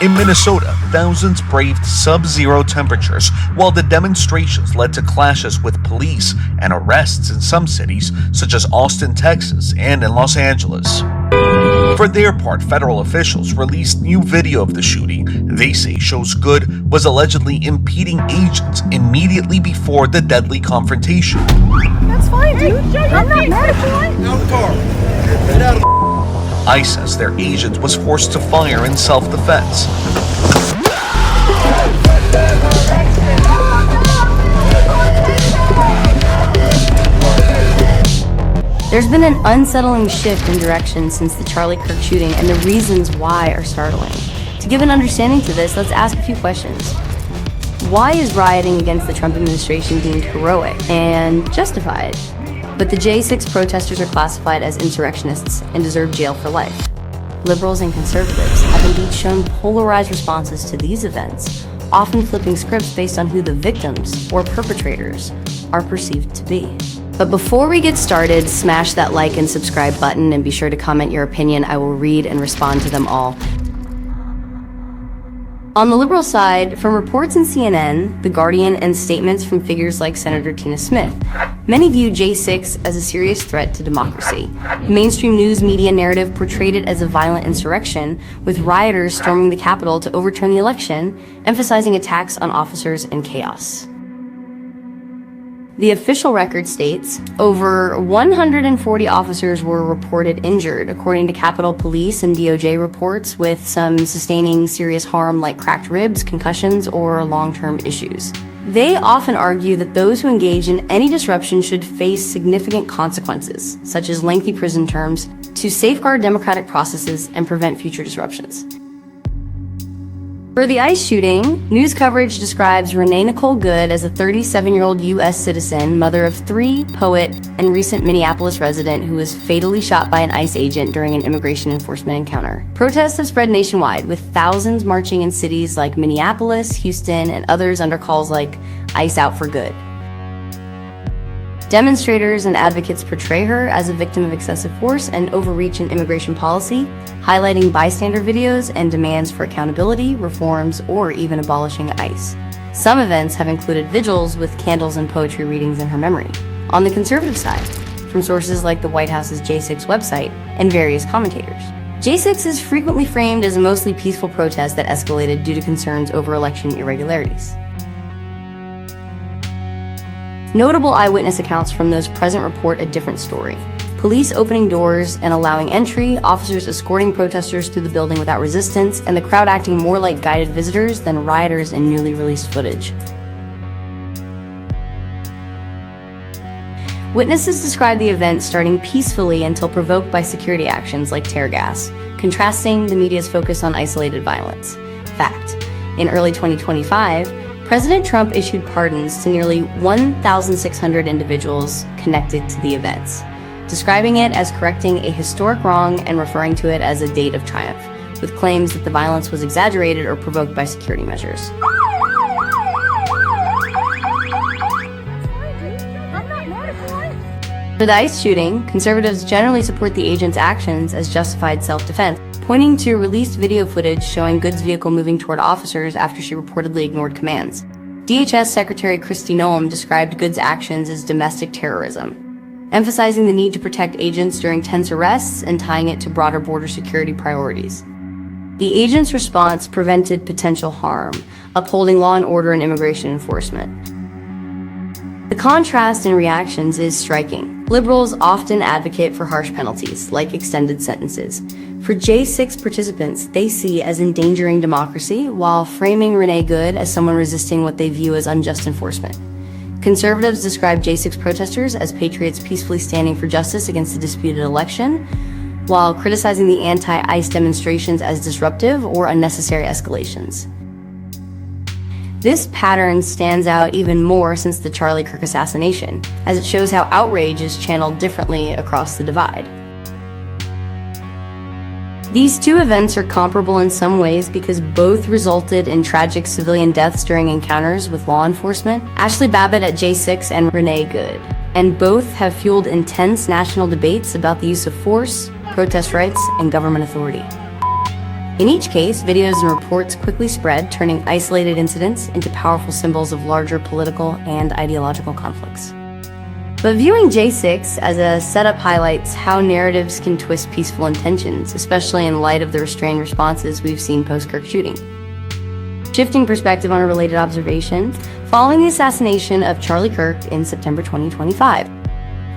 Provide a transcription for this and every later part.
In Minnesota, thousands braved sub-zero temperatures while the demonstrations led to clashes with police and arrests in some cities such as Austin, Texas, and in Los Angeles. For their part, federal officials released new video of the shooting they say shows Good was allegedly impeding agents immediately before the deadly confrontation. That's fine, dude. I'm not mad at you. Out of the car. Get out of the ICE says their agent was forced to fire in self-defense. There's been an unsettling shift in direction since the Charlie Kirk shooting, and the reasons why are startling. To give an understanding to this, let's ask a few questions. Why is rioting against the Trump administration deemed heroic and justified, but the J6 protesters are classified as insurrectionists and deserve jail for life? Liberals and conservatives have indeed shown polarized responses to these events, often flipping scripts based on who the victims or perpetrators are perceived to be. But before we get started, smash that like and subscribe button and be sure to comment your opinion. I will read and respond to them all. On the liberal side, from reports in CNN, The Guardian, and statements from figures like Senator Tina Smith, many view J6 as a serious threat to democracy. The mainstream news media narrative portrayed it as a violent insurrection, with rioters storming the Capitol to overturn the election, emphasizing attacks on officers and chaos. The official record states over 140 officers were reported injured, according to Capitol Police and DOJ reports, with some sustaining serious harm like cracked ribs, concussions, or long-term issues. They often argue that those who engage in any disruption should face significant consequences, such as lengthy prison terms, to safeguard democratic processes and prevent future disruptions. For the ICE shooting, news coverage describes Renee Good as a 37-year-old U.S. citizen, mother of 3, poet, and recent Minneapolis resident who was fatally shot by an ICE agent during an immigration enforcement encounter. Protests have spread nationwide, with thousands marching in cities like Minneapolis, Houston, and others under calls like ICE Out for Good. Demonstrators and advocates portray her as a victim of excessive force and overreach in immigration policy, highlighting bystander videos and demands for accountability, reforms, or even abolishing ICE. Some events have included vigils with candles and poetry readings in her memory. On the conservative side, from sources like the White House's J6 website and various commentators, J6 is frequently framed as a mostly peaceful protest that escalated due to concerns over election irregularities. Notable eyewitness accounts from those present report a different story. Police opening doors and allowing entry, officers escorting protesters through the building without resistance, and the crowd acting more like guided visitors than rioters in newly released footage. Witnesses describe the event starting peacefully until provoked by security actions like tear gas, contrasting the media's focus on isolated violence. Fact: in early 2025, President Trump issued pardons to nearly 1,600 individuals connected to the events, describing it as correcting a historic wrong and referring to it as a date of triumph, with claims that the violence was exaggerated or provoked by security measures. For the ICE shooting, conservatives generally support the agent's actions as justified self-defense, pointing to released video footage showing Good's vehicle moving toward officers after she reportedly ignored commands. DHS Secretary Kristi Noem described Good's actions as domestic terrorism, emphasizing the need to protect agents during tense arrests and tying it to broader border security priorities. The agent's response prevented potential harm, upholding law and order and immigration enforcement. The contrast in reactions is striking. Liberals often advocate for harsh penalties, like extended sentences. For J6 participants, they see as endangering democracy, while framing Renee Good as someone resisting what they view as unjust enforcement. Conservatives describe J6 protesters as patriots peacefully standing for justice against a disputed election, while criticizing the anti-ICE demonstrations as disruptive or unnecessary escalations. This pattern stands out even more since the Charlie Kirk assassination, as it shows how outrage is channeled differently across the divide. These two events are comparable in some ways because both resulted in tragic civilian deaths during encounters with law enforcement. Ashley Babbitt at J6 and Renee Good. And both have fueled intense national debates about the use of force, protest rights, and government authority. In each case, videos and reports quickly spread, turning isolated incidents into powerful symbols of larger political and ideological conflicts. But viewing J6 as a setup highlights how narratives can twist peaceful intentions, especially in light of the restrained responses we've seen post-Kirk shooting. Shifting perspective on a related observation, following the assassination of Charlie Kirk in September 2025,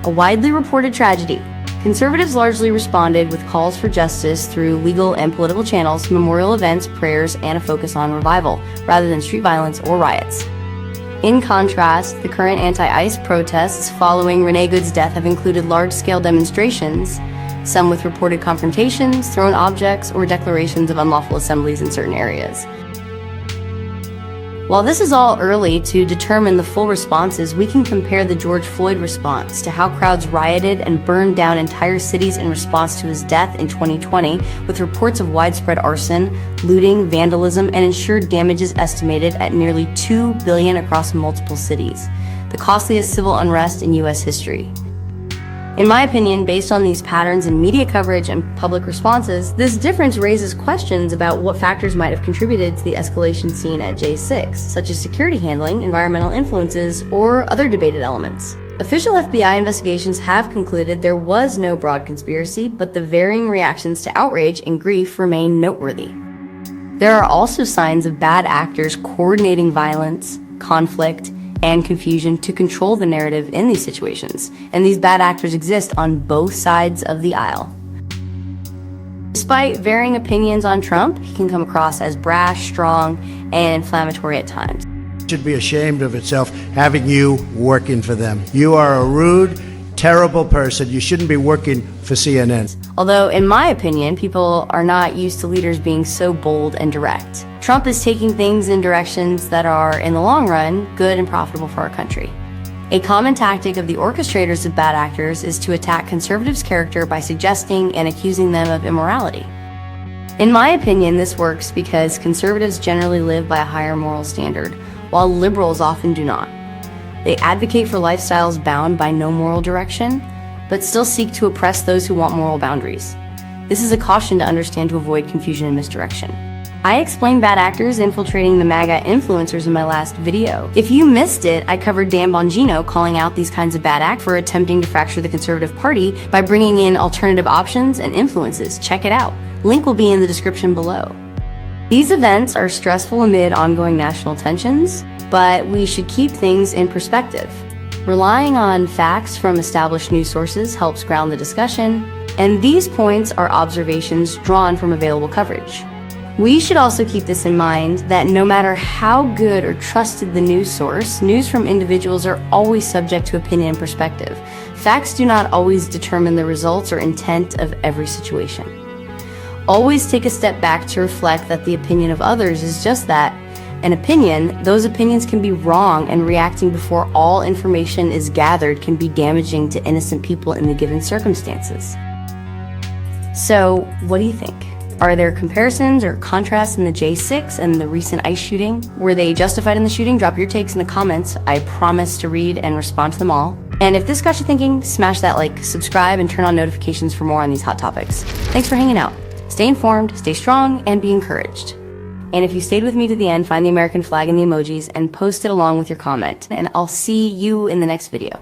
a widely reported tragedy, conservatives largely responded with calls for justice through legal and political channels, memorial events, prayers, and a focus on revival, rather than street violence or riots. In contrast, the current anti-ICE protests following Renee Good's death have included large-scale demonstrations, some with reported confrontations, thrown objects, or declarations of unlawful assemblies in certain areas. While this is all early to determine the full responses, we can compare the George Floyd response to how crowds rioted and burned down entire cities in response to his death in 2020, with reports of widespread arson, looting, vandalism, and insured damages estimated at nearly $2 billion across multiple cities, the costliest civil unrest in U.S. history. In my opinion, based on these patterns in media coverage and public responses, this difference raises questions about what factors might have contributed to the escalation seen at J6, such as security handling, environmental influences, or other debated elements. Official FBI investigations have concluded there was no broad conspiracy, but the varying reactions to outrage and grief remain noteworthy. There are also signs of bad actors coordinating violence, conflict, and confusion to control the narrative in these situations, and these bad actors exist on both sides of the aisle. Despite varying opinions on Trump, he can come across as brash, strong, and inflammatory at times. It should be ashamed of itself having you working for them. You are a rude, terrible person. You shouldn't be working for CNN. Although, in my opinion, people are not used to leaders being so bold and direct. Trump is taking things in directions that are, in the long run, good and profitable for our country. A common tactic of the orchestrators of bad actors is to attack conservatives' character by suggesting and accusing them of immorality. In my opinion, this works because conservatives generally live by a higher moral standard, while liberals often do not. They advocate for lifestyles bound by no moral direction, but still seek to oppress those who want moral boundaries. This is a caution to understand to avoid confusion and misdirection. I explained bad actors infiltrating the MAGA influencers in my last video. If you missed it, I covered Dan Bongino calling out these kinds of bad acts for attempting to fracture the conservative party by bringing in alternative options and influences. Check it out. Link will be in the description below. These events are stressful amid ongoing national tensions, but we should keep things in perspective. Relying on facts from established news sources helps ground the discussion, and these points are observations drawn from available coverage. We should also keep this in mind that no matter how good or trusted the news source, news from individuals are always subject to opinion and perspective. Facts do not always determine the results or intent of every situation. Always take a step back to reflect that the opinion of others is just that, an opinion. Those opinions can be wrong, and reacting before all information is gathered can be damaging to innocent people in the given circumstances. So, what do you think? Are there comparisons or contrasts in the J6 and the recent ICE shooting? Were they justified in the shooting? Drop your takes in the comments. I promise to read and respond to them all. And if this got you thinking, smash that like, subscribe, and turn on notifications for more on these hot topics. Thanks for hanging out. Stay informed, stay strong, and be encouraged. And if you stayed with me to the end, find the American flag and the emojis and post it along with your comment. And I'll see you in the next video.